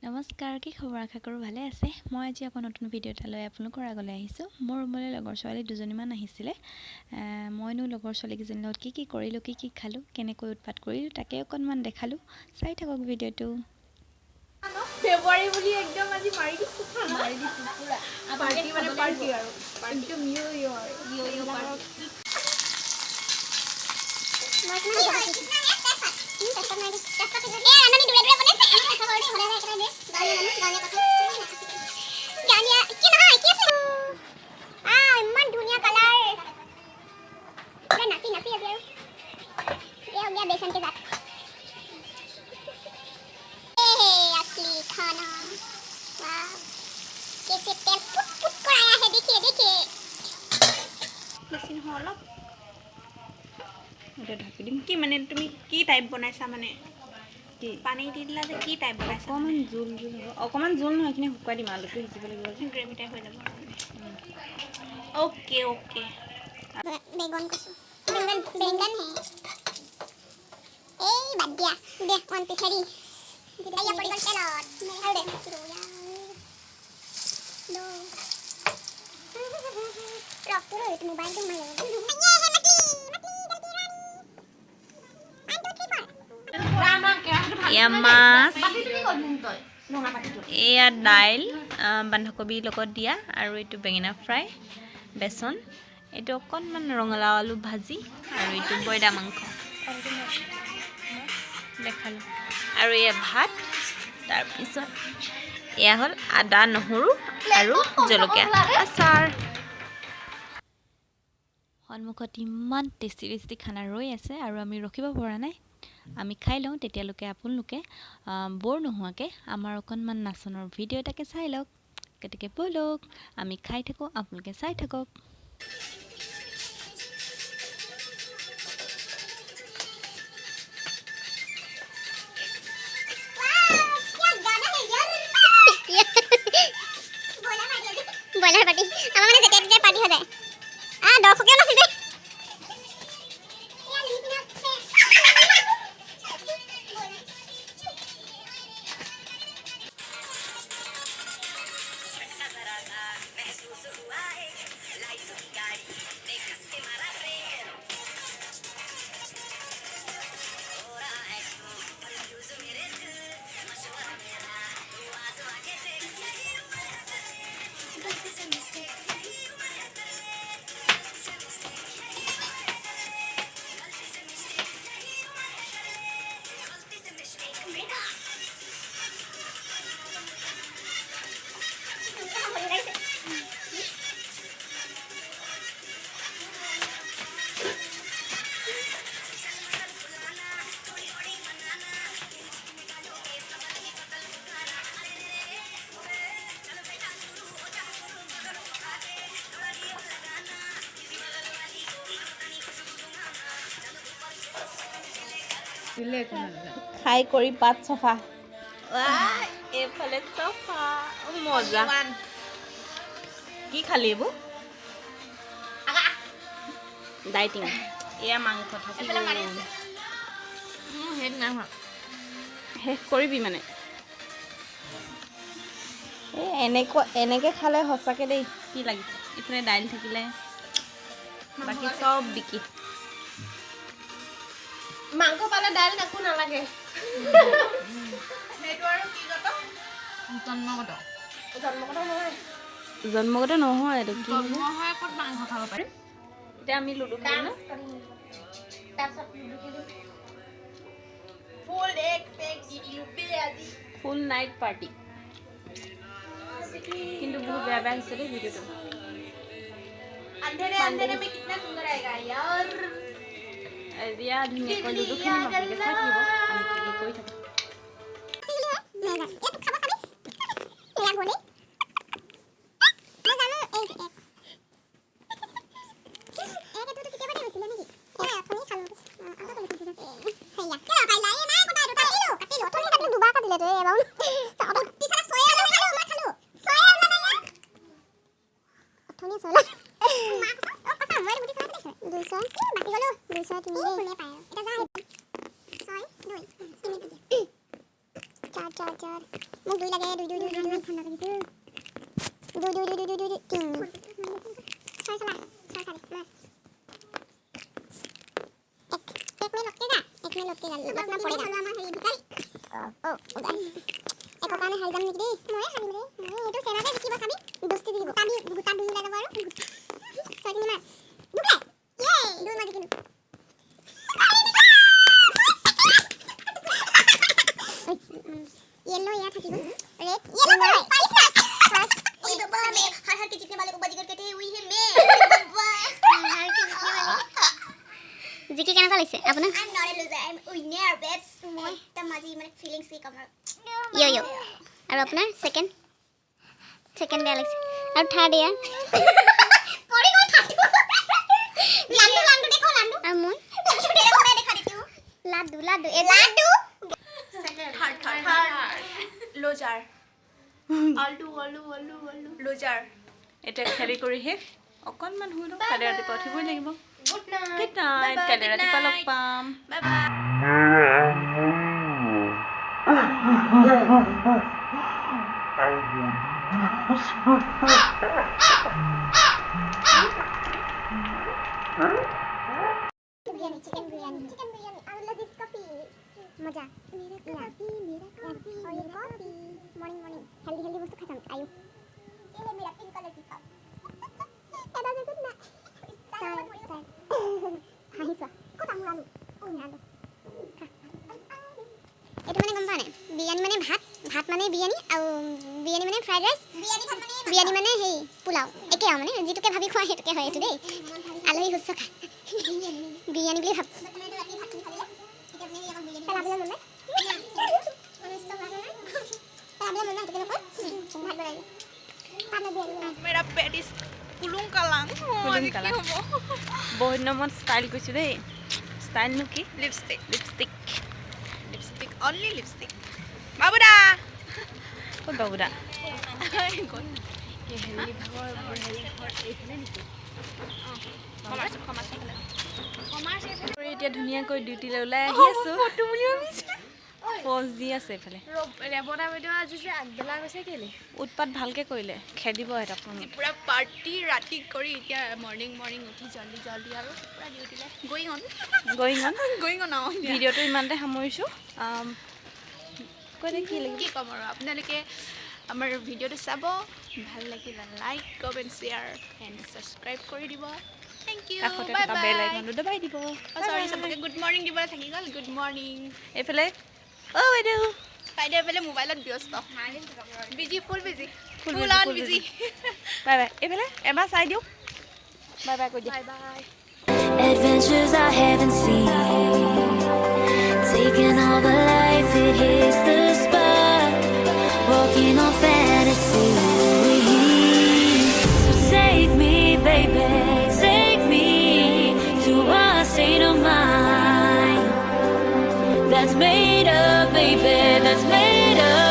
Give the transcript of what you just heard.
নমস্কাৰ, কি খবৰ? আশা কৰোঁ ভালে আছে। মই আজি আকৌ নতুন ভিডিঅ' এটা লৈ আপোনালোকৰ আগলৈ আহিছোঁ। মোৰ ৰুমলৈ লগৰ ছোৱালী দুজনীমান আহিছিলে। মইনো লগৰ ছোৱালীকেইজনীৰ লগত কি কৰিলোঁ, কি খালোঁ, কেনেকৈ উৎপাত কৰিলোঁ, তাকে অকণমান দেখালোঁ। চাই থাকক ভিডিঅ'টো। ফেব্ৰুৱাৰী বুলি একদম আজি মাৰি দিছোঁ পুৰা। পাৰ্টি মানে পাৰ্টি আৰু একদম ইয় পাৰ্টি। कैसे तेल पुट पुट कराया है, देखिए देखिए। বেছি নহয় অলপ এটা ঢাকি দিম। কি মানে তুমি কি টাইপ বনাইছা? মানে কি পানী দি দিলা যে কি টাইপ বনাইছা? অকণমান জোল হ'ব। অকণমান জোল নহয়, এইখিনি শুকুৱাই দিম। আলুটো সিজিব লাগিব যে গ্ৰেভি টাইপ হৈ যাব। Okay okay. बेगन कसो बेंगन है ए बाद दिया दे वन पिछड़ी दिया पड़ी गल तेलत मेरे दे रोया दो रख तो रे मोबाइल दे मैं ये है मछली जल्दी रानी 1 2 3 4 रामा के এয়া মাছ, বাতি তুমি কত দিন তই নোনা পাতিটো এয়া দাইল, বন্ধাকবিৰ লগত দিয়া, আৰু এইটো বেঙেনা ফ্ৰাই, বেচন, এইটো অকণমান ৰঙালাও আলু ভাজি, আৰু এইটো বইলা মাংস দেখালোঁ। আৰু এয়া ভাত, তাৰপিছত এয়া হ'ল আদা নহৰু আৰু জলকীয়া আচাৰ। সন্মুখত ইমান টেষ্টি খানা ৰৈ আছে আৰু আমি ৰখিব পৰা নাই। আমি খাই লওঁ, তেতিয়ালৈকে আপোনালোকে বৰ নোহোৱাকৈ আমাৰ অকণমান নাচনৰ ভিডিঅ' এটাকে চাই লওক। গতিকে ব'লক, আমি খাই থাকোঁ, আপোনালোকে চাই থাকক। বয়লার পার্টি আমার মানে যেতে পার্টি হবে দর্শকেও নাচিছে খাই কৰি পাত চফা, এইফালে চফা, মজা। কি খালি এইবোৰ? ডাইটিং। এয়া মাংস থাকি শেষ কৰিবি মানে। এই এনেকৈ খালে সঁচাকৈ দেই কি লাগিছে। ইফালে দাইল থাকিলে, বাকী চব বিকি। মাংস পালে দাইল একো নালাগে। সেইটো আৰু কি কত জন্মগত নহয়, এইটো কি জন্ম হয় ক'ত মাংস খাব পাৰি। এতিয়া আমি লুডু খেলিম ন? ফুল নাইট পাৰ্টি। কিন্তু বহুত বেয়া হৈছে দেই ভিডিঅ'টো। अंधेरे अंधेरे में कितना सुंदर आएगा यार। এতিয়া ধুনীয়াকৈ লুডু খেলিম, আপোনালোকে চাই থাকিব আমি কি কৰি থাকোঁ। জৰ মোক দুই লাগে দুই ঠাণ্ডা লাগিছে দুই তিন ছয় চলা ছয় খালি মাৰ एक में लटके जा लटना पड़ेगा আমাৰ হেৰি ভিতৰি গাইস এক কাৰণে হাৰি যাম নেকি দেই মই হাৰিম ৰে মই এটো সেনাতে দেখিব চাবি দস্তি দিব কামি গুটা দুই লগাব আৰু ছয় তিনি মাৰ দুকে ইয়ে দুই মাৰি কিনো येलो या था रेड येलो कर पाइस ओए बाबा मैं हर के जीतने वाले को बाजीगर कहते हैं हुई है मैं बाबा हर के जीतने वाले জিকি কেনেকুৱা লাগিছে আপোনাৰ I am not a loser I am winner bets মই তা মাজি মানে ফিলিংছ কি কমৰ ইয়ো আৰু আপোনাৰ সেকেন্ড বেয়া লাগিছে আৰু থাৰ্ড ইয়া পৰি গল থাৰ্ড লাডু দেখো লাডু আৰু মই মই দেখা দিছো লাডু এ লাডু থাৰ্ড লুজাৰ আলু লুজাৰ এটা খেলি কৰি শেষ অকণমান শুই লওঁ কালি ৰাতিপুৱা উঠিবই লাগিব গুড নাইট কালি ৰাতিপুৱা লগ পাম bye bye chicken biryani I love this coffee मजा मेरा कॉफी और ये कॉफी मॉर्निंग हेल्दी वस्तु खत्म आयो ये है मेरा पिंक कलर की कप এটা দেখুন না হাঁহিছা কত আমুৰালো আমুৰালো এটা মানে গম পানে বিৰিয়ানি মানে ভাত মানে বিৰিয়ানি আৰু বিৰিয়ানি মানে ফ্ৰাইড ৰাইচ বিৰিয়ানি মানে হেই পোলাও একে মানে যেটোকে ভাবি খোৱা হেতুকে হয় এটো দেই আলহী হুচ্চকা বিৰিয়ানি বুলি ভাব मेरा पेट इज कुलुं कालां বহুত নম্বৰত ষ্টাইল কৰিছোঁ দেই ষ্টাইলনো কি लिपस्टिक only लिपस्टिक बाबुदा ক'ত বাবুদা এতিয়া ধুনীয়াকৈ ডিউটিলৈ ওলাই আহি আছোঁ পজ দি আছে এইফালে ৰেবনা বাইদেউ আজি যে আগবেলা গৈছে কেলে উৎপাত ভালকৈ কৰিলে খেদিব এটা পুৰা পাৰ্টি ৰাতি কৰি এতিয়া মৰ্নিং উঠি জল্দি আৰু পুৰা ডিউটিলৈ গয়িং অন ভিডিঅ'টো ইমানতে সামৰিছোঁ কৈ দে কি লাগিব কি ক'ম আৰু আপোনালোকে আমাৰ ভিডিঅ'টো চাব ভাল লাগিলে like comment share and subscribe কৰি দিব থেংক ইউ কাষতে বাই থকা বেল আইকনটো দবাই দিব সৰি চবকে গুড মৰ্ণিং দিবলৈ থাকি গ'ল গুড মৰ্ণিং এইফালে বাইদেউ এইফালে মোবাইলত ব্যস্ত ফুল বিজি বাই এইফালে এবাৰ চাই দিওঁ বাই কৈ দিওঁ বাই Adventures I haven't seen, taking all the life, it hits the spot, walking on fantasy. So take me, baby, take me to a state of mind that's made up, baby, that's made up.